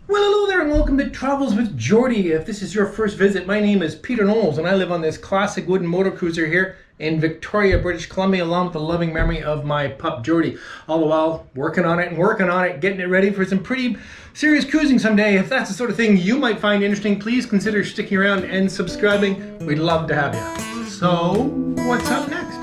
Well, hello there and welcome to Travels with Geordie. If this is your first visit, my name is Peter Knowles and I live on this classic wooden motor cruiser here in Victoria, British Columbia, along with the loving memory of my pup Geordie. All the while working on it, getting it ready for some pretty serious cruising someday. If that's the sort of thing you might find interesting, please consider sticking around and subscribing. We'd love to have you. So, what's up next?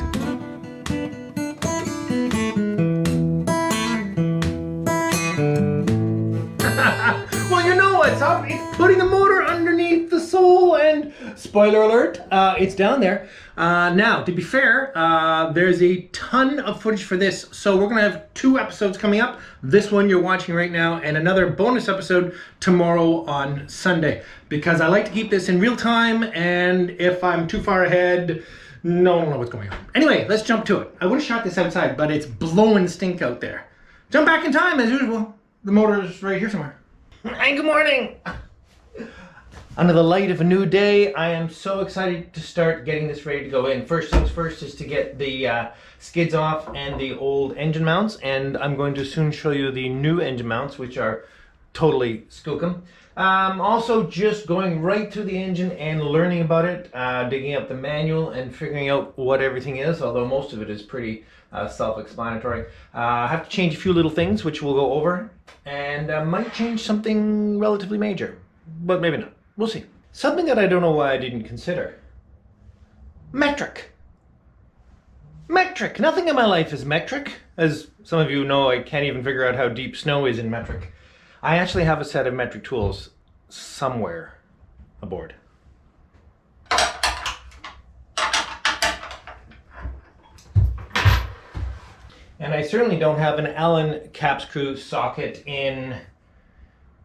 Well, you know what's up. It's putting the motor underneath the sole, and spoiler alert, it's down there. Now, to be fair, there's a ton of footage for this, so we're gonna have 2 episodes coming up. This one you're watching right now, and another bonus episode tomorrow on Sunday, because I like to keep this in real time, and if I'm too far ahead, no one will know what's going on. Anyway, let's jump to it. I would have shot this outside, but it's blowing stink out there. Jump back in time as usual. The motor is right here somewhere. Hey, good morning! Under the light of a new day, I am so excited to start getting this ready to go in. First things first is to get the skids off and the old engine mounts, and I'm going to soon show you the new engine mounts, which are totally skookum. Also just going right through the engine and learning about it, digging up the manual and figuring out what everything is, although most of it is pretty self-explanatory. I have to change a few little things, which we'll go over, and might change something relatively major, but maybe not. We'll see. Something that I don't know why I didn't consider. Metric. Metric. Nothing in my life is metric. As some of you know, I can't even figure out how deep snow is in metric. I actually have a set of metric tools somewhere aboard. And I certainly don't have an Allen cap screw socket in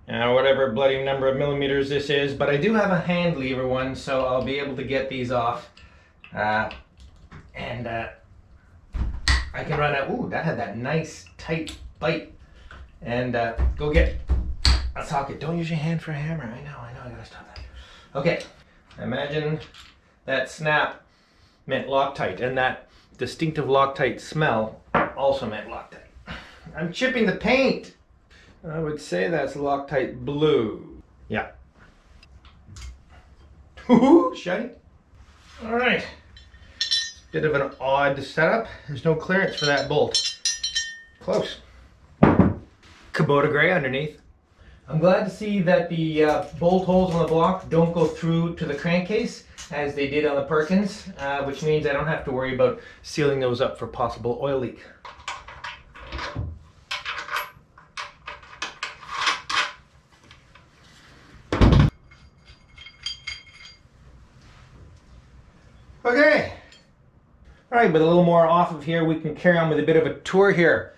whatever bloody number of millimeters this is, but I do have a hand lever one, so I'll be able to get these off. I can run out. Ooh, that had that nice tight bite. And go get a socket. Don't use your hand for a hammer. I know, I gotta stop that. Okay, imagine that snap meant Loctite, and that distinctive Loctite smell also meant Loctite. I'm chipping the paint. I would say that's Loctite blue. Yeah. Woohoo, shiny. All right. Bit of an odd setup. There's no clearance for that bolt. Close. Kubota gray underneath. I'm glad to see that the bolt holes on the block don't go through to the crankcase as they did on the Perkins, which means I don't have to worry about sealing those up for possible oil leak. Okay. All right, with a little more off of here, we can carry on with a bit of a tour here.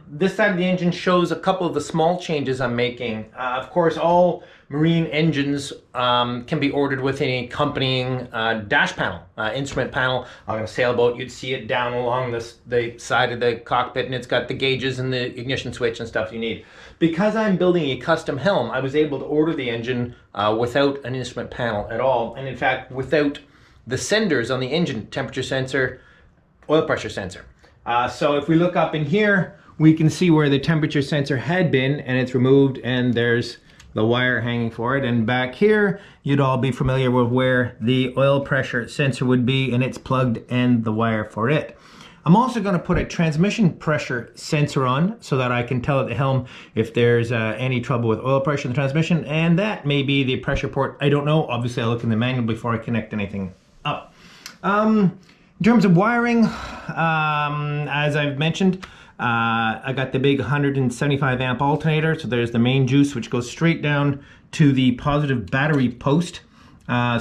This side of the engine shows a couple of the small changes I'm making. Of course, all marine engines can be ordered with an accompanying dash panel, instrument panel. On a sailboat, you'd see it down along the side of the cockpit, and it's got the gauges and the ignition switch and stuff you need. Because I'm building a custom helm, I was able to order the engine without an instrument panel at all, and in fact, without the senders on the engine, temperature sensor, oil pressure sensor. So if we look up in here, we can see where the temperature sensor had been, and it's removed, and there's the wire hanging for it. And back here, you'd all be familiar with where the oil pressure sensor would be, and it's plugged and the wire for it. I'm also going to put a transmission pressure sensor on so that I can tell at the helm if there's any trouble with oil pressure in the transmission, and that may be the pressure port. I don't know. Obviously, I'll look in the manual before I connect anything up. In terms of wiring, as I've mentioned, I got the big 175 amp alternator. So there's the main juice, which goes straight down to the positive battery post.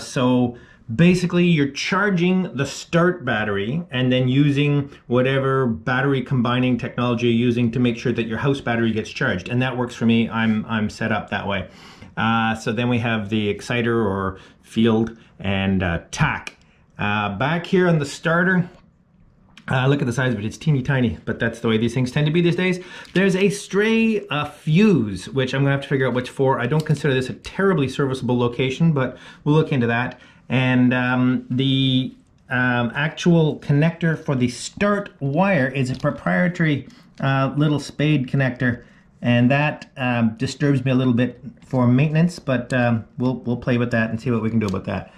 So basically you're charging the start battery and then using whatever battery combining technology you're using to make sure that your house battery gets charged. And that works for me. I'm set up that way. So then we have the exciter or field and tack. Back here on the starter, look at the size of it, it's teeny tiny, but that's the way these things tend to be these days. There's a stray fuse, which I'm gonna have to figure out what's for. I don't consider this a terribly serviceable location, but we'll look into that. And the actual connector for the start wire is a proprietary little spade connector and that disturbs me a little bit for maintenance, but we'll play with that and see what we can do about that.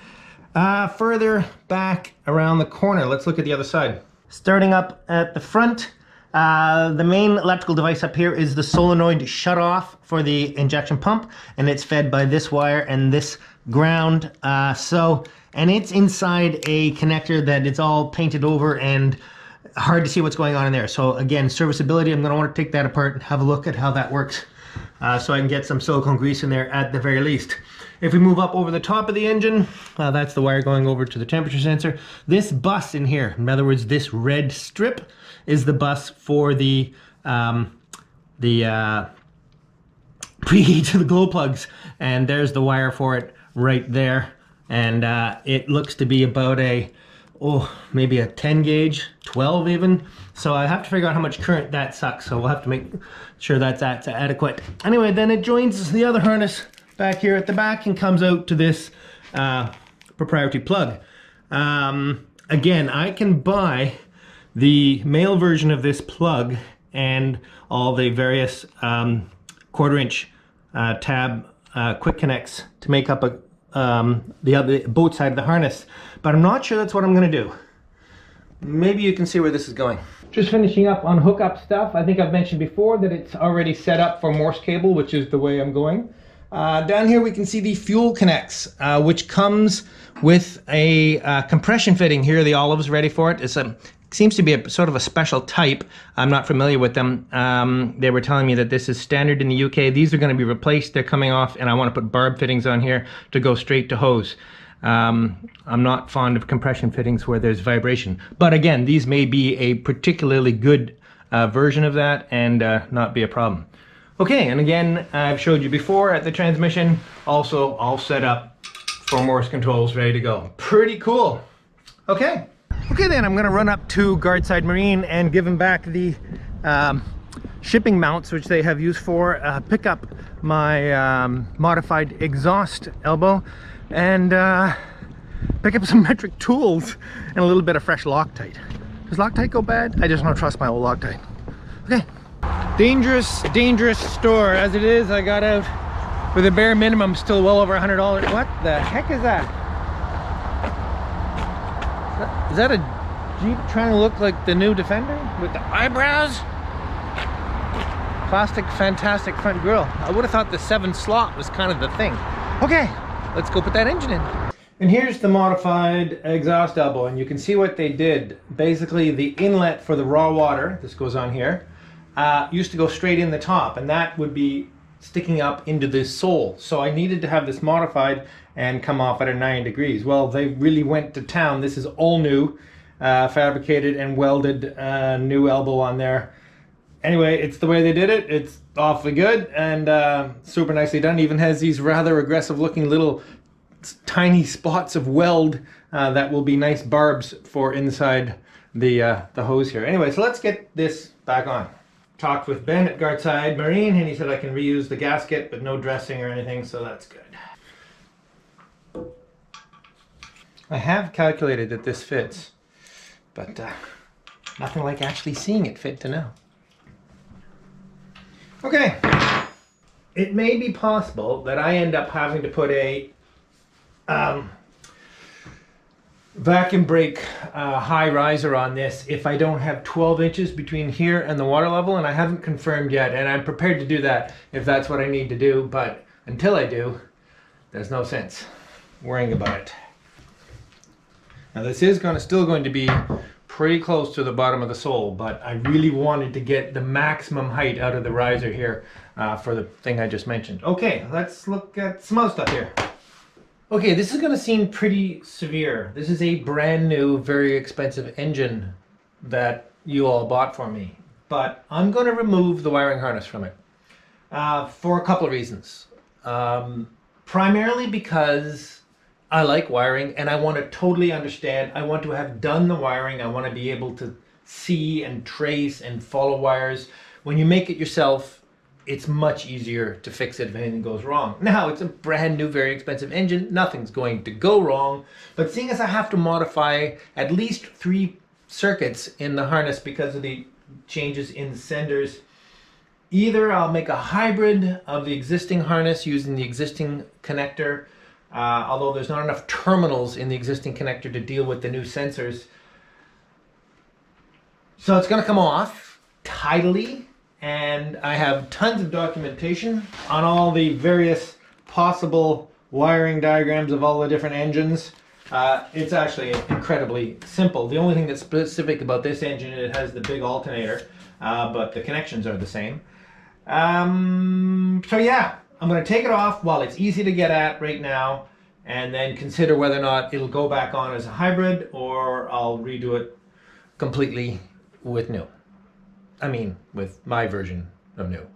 Further back around the corner, let's look at the other side. Starting up at the front, the main electrical device up here is the solenoid shutoff for the injection pump, and it's fed by this wire and this ground. And it's inside a connector that it's all painted over and hard to see what's going on in there. So again, serviceability, I'm going to want to take that apart and have a look at how that works, so I can get some silicone grease in there at the very least. If we move up over the top of the engine, that's the wire going over to the temperature sensor. This bus in here, in other words, this red strip, is the bus for the preheat to the glow plugs, and there's the wire for it right there. And it looks to be about maybe a 10 gauge, 12 even. So I have to figure out how much current that sucks, so we'll have to make sure that's adequate. Anyway, then it joins the other harness back here at the back and comes out to this proprietary plug. Again, I can buy the male version of this plug and all the various 1/4 inch tab quick connects to make up both side of the harness, but I'm not sure that's what I'm going to do. Maybe you can see where this is going. Just finishing up on hookup stuff. I think I've mentioned before that it's already set up for Morse cable, which is the way I'm going. Down here we can see the fuel connects, which comes with a compression fitting. Here are the olives ready for it. Seems to be a sort of a special type. I'm not familiar with them. They were telling me that this is standard in the UK. These are going to be replaced. They're coming off, and I want to put barb fittings on here to go straight to hose. I'm not fond of compression fittings where there's vibration. But again, these may be a particularly good version of that and not be a problem. Okay, and again, I've showed you before at the transmission, also all set up for Morse controls, ready to go. Pretty cool. Okay. Okay then, I'm gonna run up to Guardside Marine and give them back the shipping mounts, which they have used for, pick up my modified exhaust elbow, and pick up some metric tools and a little bit of fresh Loctite. Does Loctite go bad? I just don't trust my old Loctite. Okay. Dangerous, dangerous store. As it is, I got out with a bare minimum, still well over $100. What the heck is that? Is that a Jeep trying to look like the new Defender with the eyebrows? Plastic, fantastic front grille. I would have thought the 7 slot was kind of the thing. Okay, let's go put that engine in. And here's the modified exhaust elbow, and you can see what they did. Basically, the inlet for the raw water, this goes on here, used to go straight in the top, and that would be sticking up into the sole. So I needed to have this modified and come off at a 9 degrees. Well, they really went to town. This is all new, fabricated and welded, new elbow on there. Anyway, it's the way they did it. It's awfully good and super nicely done. Even has these rather aggressive looking little tiny spots of weld that will be nice barbs for inside the hose here. Anyway, so let's get this back on. Talked with Ben at Guardside Marine, and he said I can reuse the gasket, but no dressing or anything, so that's good. I have calculated that this fits, but nothing like actually seeing it fit to know. Okay, it may be possible that I end up having to put a vacuum brake high riser on this if I don't have 12 inches between here and the water level, and I haven't confirmed yet, and I'm prepared to do that if that's what I need to do, but until I do, there's no sense worrying about it. Now this is still going to be pretty close to the bottom of the sole, but I really wanted to get the maximum height out of the riser here for the thing I just mentioned. Okay, let's look at some other stuff here. Okay, this is going to seem pretty severe. This is a brand new, very expensive engine that you all bought for me. But I'm going to remove the wiring harness from it for a couple of reasons. Primarily because I like wiring and I want to totally understand. I want to have done the wiring. I want to be able to see and trace and follow wires. When you make it yourself, it's much easier to fix it if anything goes wrong. Now, it's a brand new, very expensive engine. Nothing's going to go wrong. But seeing as I have to modify at least 3 circuits in the harness because of the changes in the senders, Either I'll make a hybrid of the existing harness using the existing connector, although there's not enough terminals in the existing connector to deal with the new sensors. So it's going to come off tidily, and I have tons of documentation on all the various possible wiring diagrams of all the different engines. It's actually incredibly simple. The only thing that's specific about this engine is it has the big alternator, but the connections are the same. So yeah, I'm going to take it off while it's easy to get at right now, and then consider whether or not it'll go back on as a hybrid or I'll redo it completely with new. I mean, with my version of new.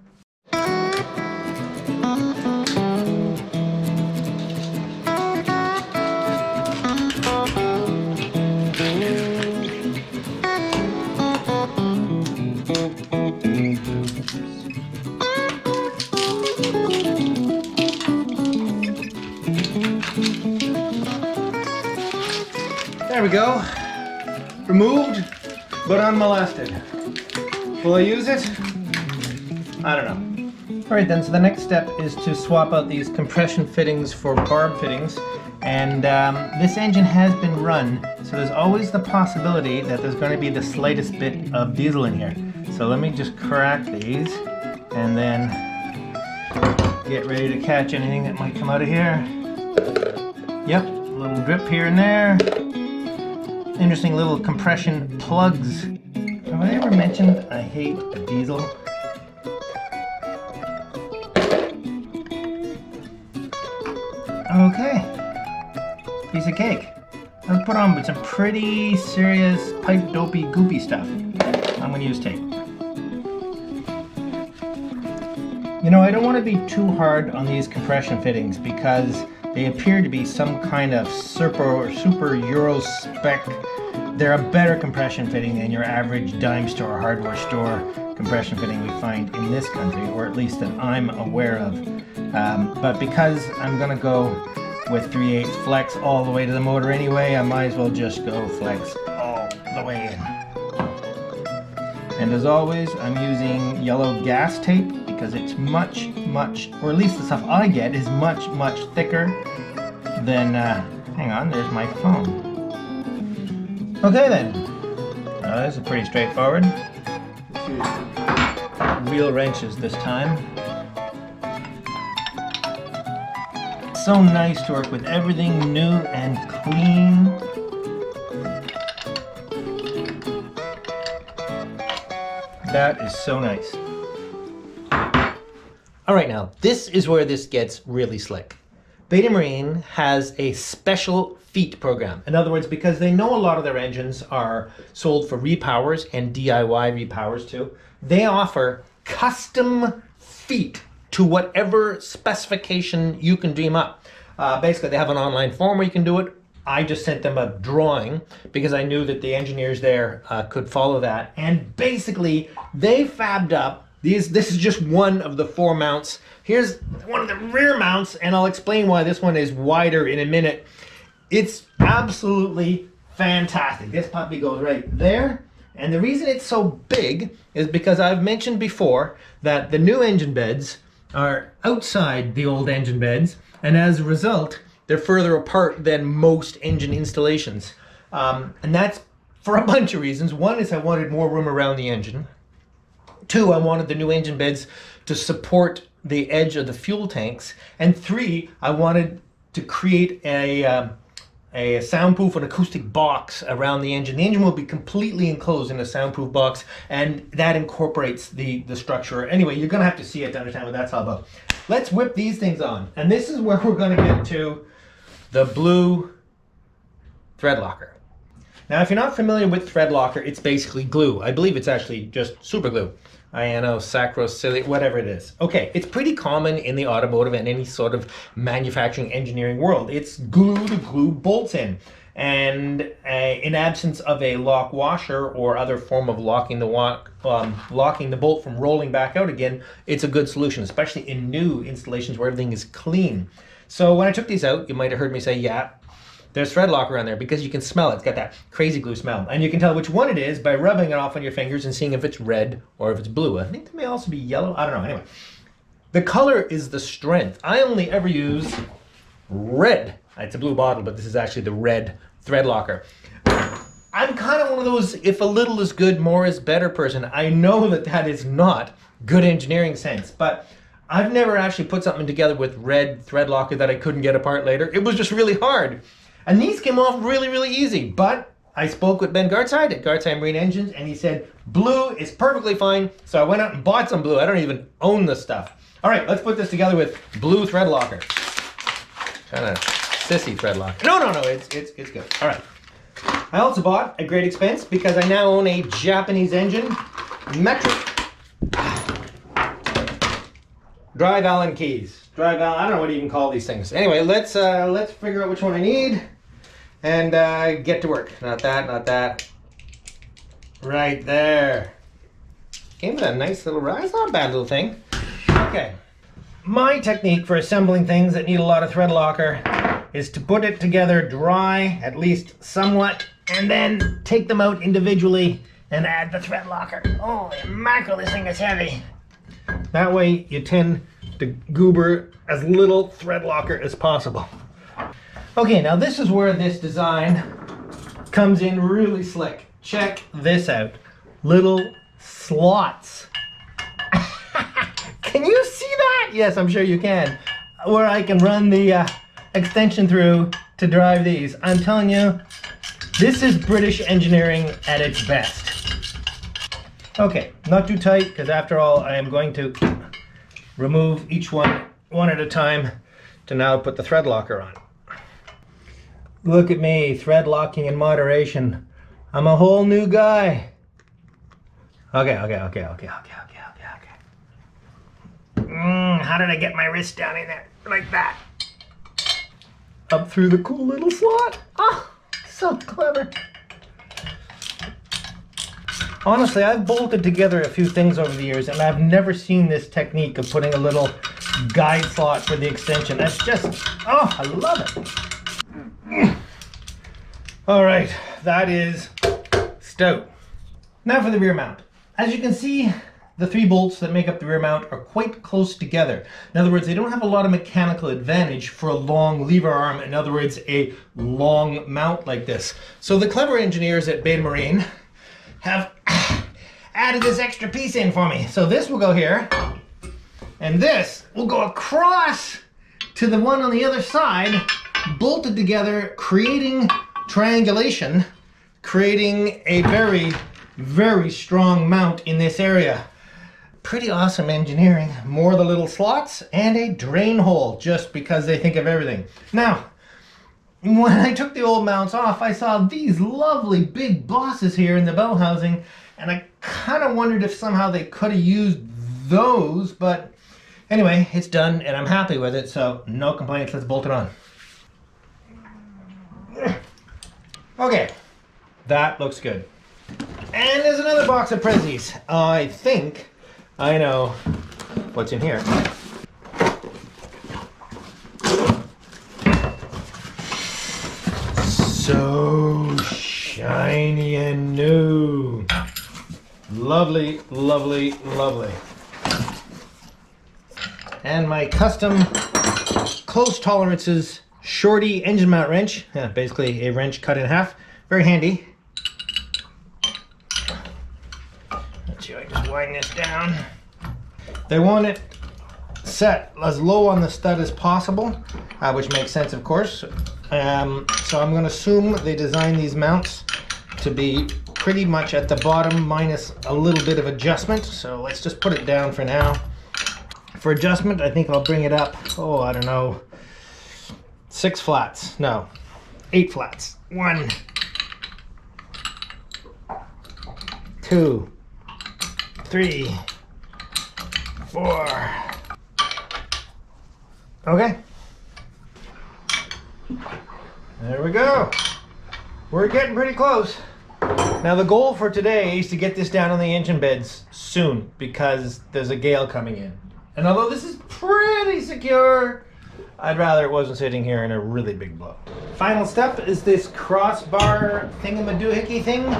There we go. Removed, but unmolested. Will I use it? I don't know. Alright then, so the next step is to swap out these compression fittings for barb fittings. And this engine has been run, so there's always the possibility that there's going to be the slightest bit of diesel in here. So let me just crack these and then get ready to catch anything that might come out of here. Yep, a little drip here and there. Interesting little compression plugs. Have I ever mentioned I hate diesel? Okay. Piece of cake. I was put on with some pretty serious pipe dopey goopy stuff. I'm going to use tape. You know, I don't want to be too hard on these compression fittings because they appear to be some kind of super Euro spec. They're a better compression fitting than your average dime store or hardware store compression fitting we find in this country, or at least that I'm aware of. But because I'm going to go with 3/8 flex all the way to the motor anyway, I might as well just go flex all the way in. And as always, I'm using yellow gas tape because it's much, or at least the stuff I get is much thicker than, hang on, there's my phone. Okay then, this is pretty straightforward. Wheel wrenches this time. So nice to work with everything new and clean. That is so nice. Alright, now, this is where this gets really slick. Beta Marine has a special feet program. In other words, because they know a lot of their engines are sold for repowers and DIY repowers too, they offer custom feet to whatever specification you can dream up. Basically, they have an online form where you can do it. I just sent them a drawing because I knew that the engineers there could follow that. And basically, they fabbed up these. This is just one of the 4 mounts. Here's one of the rear mounts, and I'll explain why this one is wider in a minute. It's absolutely fantastic. This puppy goes right there. And the reason it's so big is because I've mentioned before that the new engine beds are outside the old engine beds, and as a result, they're further apart than most engine installations. And that's for a bunch of reasons. One is I wanted more room around the engine. 2, I wanted the new engine beds to support the edge of the fuel tanks. And 3, I wanted to create a soundproof and acoustic box around the engine. The engine will be completely enclosed in a soundproof box, and that incorporates the structure. Anyway, you're gonna have to see it to understand what that's all about. Let's whip these things on. And this is where we're gonna get to the blue thread locker. Now, if you're not familiar with thread locker, it's basically glue. I believe it's actually just super glue. INO, sacrosilate, whatever it is. Okay, it's pretty common in the automotive and any sort of manufacturing engineering world. It's glue to glue bolts in. And in absence of a lock washer or other form of locking the bolt from rolling back out again, it's a good solution, especially in new installations where everything is clean. So when I took these out, you might have heard me say, yeah, there's thread locker on there because you can smell it. It's got that crazy glue smell. And you can tell which one it is by rubbing it off on your fingers and seeing if it's red or if it's blue. I think there may also be yellow. I don't know. Anyway, the color is the strength. I only ever use red. It's a blue bottle, but this is actually the red thread locker. I'm kind of one of those, if a little is good, more is better person. I know that that is not good engineering sense, but I've never actually put something together with red thread locker that I couldn't get apart later. It was just really hard. And these came off really, really easy. But I spoke with Ben Gartside at Gartside Marine Engines, and he said, blue is perfectly fine. So I went out and bought some blue. I don't even own this stuff. All right, let's put this together with blue thread locker. Kind of sissy thread locker. No, it's good. All right. I also bought, at great expense, because I now own a Japanese engine, metric drive Allen keys. Drive Allen, I don't know what you even call these things. Anyway, let's figure out which one I need and get to work. Not that. Right there. Came with a nice little rise, not a bad little thing. Okay. My technique for assembling things that need a lot of thread locker is to put it together dry, at least somewhat, and then take them out individually and add the thread locker. Holy mackerel, this thing is heavy. That way you tend to goober as little thread locker as possible. Okay, now this is where this design comes in really slick. Check this out. Little slots. Can you see that? Yes, I'm sure you can. Where I can run the extension through to drive these. I'm telling you, this is British engineering at its best. Okay, not too tight, because after all, I am going to remove each one at a time to now put the thread locker on. Look at me, thread locking in moderation. I'm a whole new guy. Okay. How did I get my wrist down in there like that? Up through the cool little slot. Oh, so clever. Honestly, I've bolted together a few things over the years, and I've never seen this technique of putting a little guide slot for the extension. That's just, oh, I love it. All right, that is stout. Now for the rear mount. As you can see, the 3 bolts that make up the rear mount are quite close together. In other words, they don't have a lot of mechanical advantage for a long lever arm. In other words, a long mount like this. So the clever engineers at Beta Marine have added this extra piece in for me. So this will go here, and this will go across to the one on the other side, bolted together, creating triangulation, creating a very, very strong mount in this area. Pretty awesome engineering. More of the little slots and a drain hole, just because they think of everything. Now, when I took the old mounts off, I saw these lovely big bosses here in the bell housing, and I kind of wondered if somehow they could have used those, but anyway, it's done and I'm happy with it, so no complaints. Let's bolt it on. Okay, that looks good. And there's another box of prezzies. I think I know what's in here. So shiny and new. Lovely, lovely, lovely. And my custom close tolerances shorty engine mount wrench. Yeah, basically a wrench cut in half. Very handy. Let's see if I can just wind this down. They want it set as low on the stud as possible, which makes sense, of course. So I'm going to assume they designed these mounts to be pretty much at the bottom minus a little bit of adjustment. So let's just put it down for now. For adjustment, I think I'll bring it up, oh, I don't know, 6 flats. No, 8 flats. 1, 2, 3, 4. Okay. There we go. We're getting pretty close. Now the goal for today is to get this down on the engine beds soon because there's a gale coming in. And although this is pretty secure, I'd rather it wasn't sitting here in a really big blow. Final step is this crossbar thingamadoohickey thing.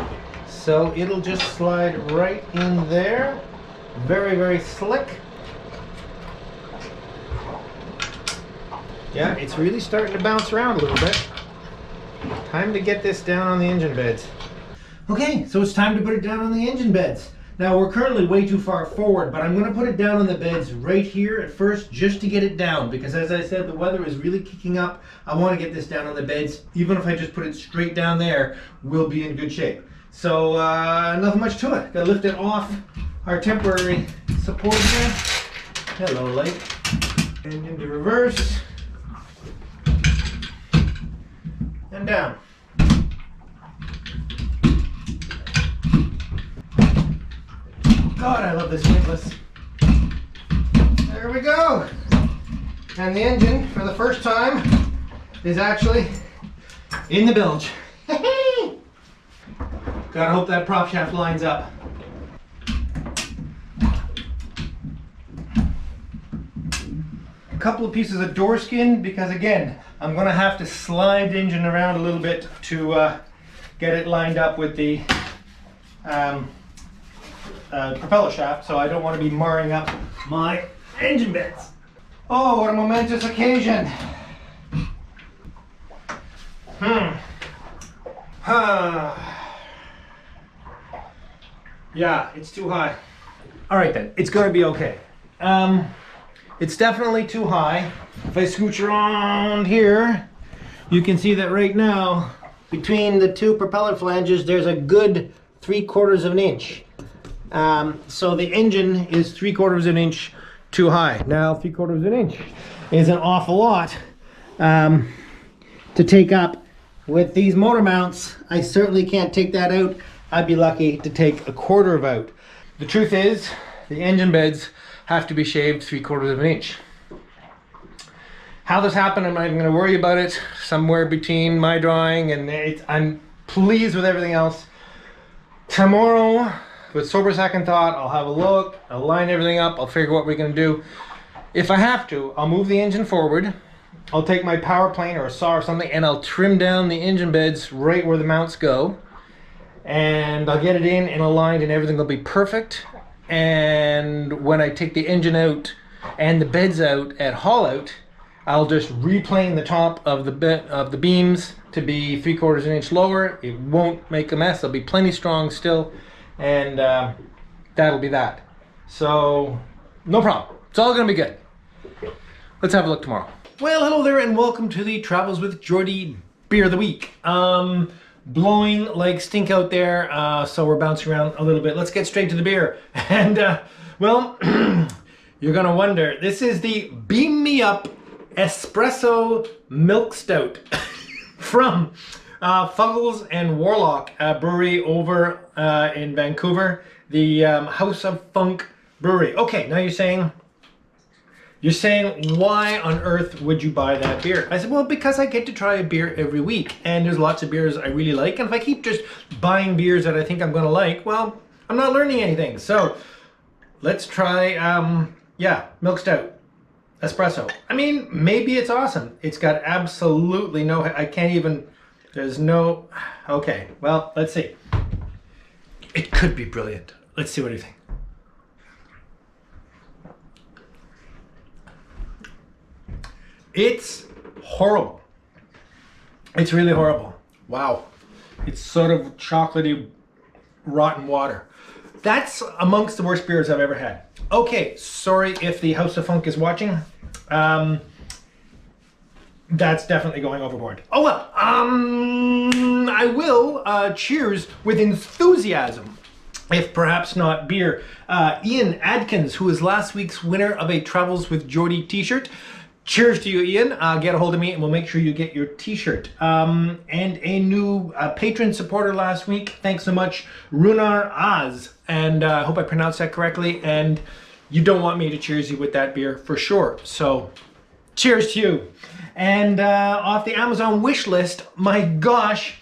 So it'll just slide right in there. Very, very slick. Yeah, it's really starting to bounce around a little bit. Time to get this down on the engine beds. Okay, so it's time to put it down on the engine beds. Now we're currently way too far forward, but I'm going to put it down on the beds right here at first just to get it down, because as I said, the weather is really kicking up. I want to get this down on the beds. Even if I just put it straight down there, we'll be in good shape. So nothing much to it. Got to lift it off our temporary support here. Hello, light. And into reverse. And down. God, I love this weightless. There we go. And the engine, for the first time, is actually in the bilge. Gotta hope that prop shaft lines up. A couple of pieces of door skin, because again, I'm gonna have to slide the engine around a little bit to get it lined up with the propeller shaft, so I don't want to be marring up my engine beds. Oh, what a momentous occasion. Yeah, it's too high. All right then, it's going to be okay. It's definitely too high. If I scooch around here, you can see that right now, between the two propeller flanges, there's a good 3/4 of an inch. So the engine is 3/4 of an inch too high. Now 3/4 of an inch is an awful lot to take up. With these motor mounts, I certainly can't take that out. I'd be lucky to take 1/4 out. The truth is, the engine beds have to be shaved 3/4 of an inch. How this happened, I'm not even going to worry about it. Somewhere between my drawing and I'm pleased with everything else. Tomorrow, with sober second thought, I'll have a look, I'll line everything up, I'll figure what we're going to do. If I have to, I'll move the engine forward. I'll take my power plane or a saw or something and I'll trim down the engine beds right where the mounts go. And I'll get it in and aligned and everything will be perfect. And when I take the engine out and the beds out at haul out, I'll just replane the top of the beams to be 3/4 of an inch lower. It won't make a mess. They'll be plenty strong still. And that'll be that. So no problem. It's all gonna be good. Let's have a look tomorrow. Well, hello there and welcome to the Travels with Geordie Beer of the Week. Blowing like stink out there, so we're bouncing around a little bit. Let's get straight to the beer. And well, you're gonna wonder, this is the Beam Me Up Espresso Milk Stout from Fuggles and Warlock Brewery over in Vancouver, the House of Funk Brewery. Okay, now you're saying, why on earth would you buy that beer? I said, well, because I get to try a beer every week, and there's lots of beers I really like, and if I keep just buying beers that I think I'm gonna like, well, I'm not learning anything. So let's try, yeah, milk stout, espresso. I mean, maybe it's awesome. It's got absolutely no, I can't even, there's no, okay, well, let's see. It could be brilliant. Let's see what you think. It's horrible. It's really horrible. Wow. It's sort of chocolatey, rotten water. That's amongst the worst beers I've ever had. Okay, sorry if the House of Funk is watching. That's definitely going overboard. Oh well, I will cheers with enthusiasm, if perhaps not beer. Ian Adkins, who is last week's winner of a Travels with Geordie t-shirt. Cheers to you, Ian. Get a hold of me and we'll make sure you get your t-shirt. And a new patron supporter last week. Thanks so much, Runar Oz. And I hope I pronounced that correctly. And you don't want me to cheers you with that beer for sure. So cheers to you. And off the Amazon wish list, my gosh,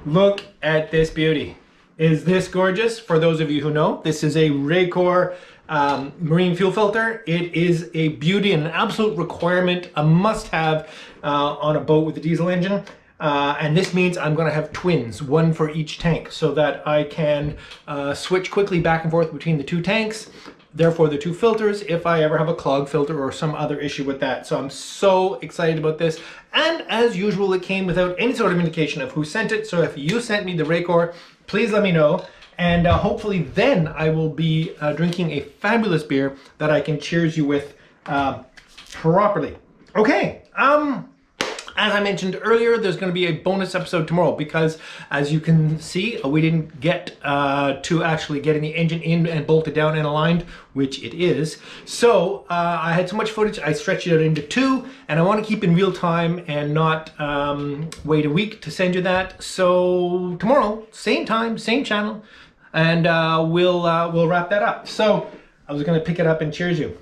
look at this beauty. Is this gorgeous? For those of you who know, this is a Raycor marine fuel filter. It is a beauty and an absolute requirement, a must-have on a boat with a diesel engine. And this means I'm going to have twins, one for each tank, so that I can switch quickly back and forth between the two tanks. Therefore, the two filters, if I ever have a clogged filter or some other issue with that. So I'm so excited about this. And as usual, it came without any sort of indication of who sent it. So if you sent me the Racor, please let me know. And hopefully then I will be drinking a fabulous beer that I can cheers you with properly. Okay, as I mentioned earlier, there's going to be a bonus episode tomorrow because, as you can see, we didn't get to actually getting the engine in and bolted down and aligned, which it is. So I had so much footage, I stretched it out into 2, and I want to keep in real time and not wait a week to send you that. So tomorrow, same time, same channel, and we'll wrap that up. So I was going to pick it up and cheers you.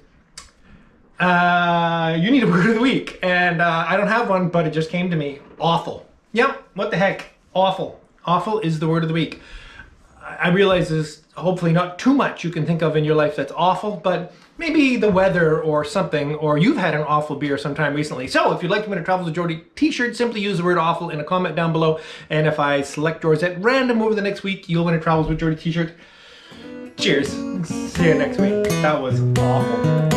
You need a word of the week, and I don't have one, but it just came to me. Awful. Yep, what the heck? Awful. Awful is the word of the week. I realize there's hopefully not too much you can think of in your life that's awful, but maybe the weather or something, or you've had an awful beer sometime recently. So if you'd like to win a Travels with Geordie t-shirt, simply use the word awful in a comment down below, and if I select yours at random over the next week, you'll win a Travels with Geordie t-shirt. Cheers. See you next week. That was awful.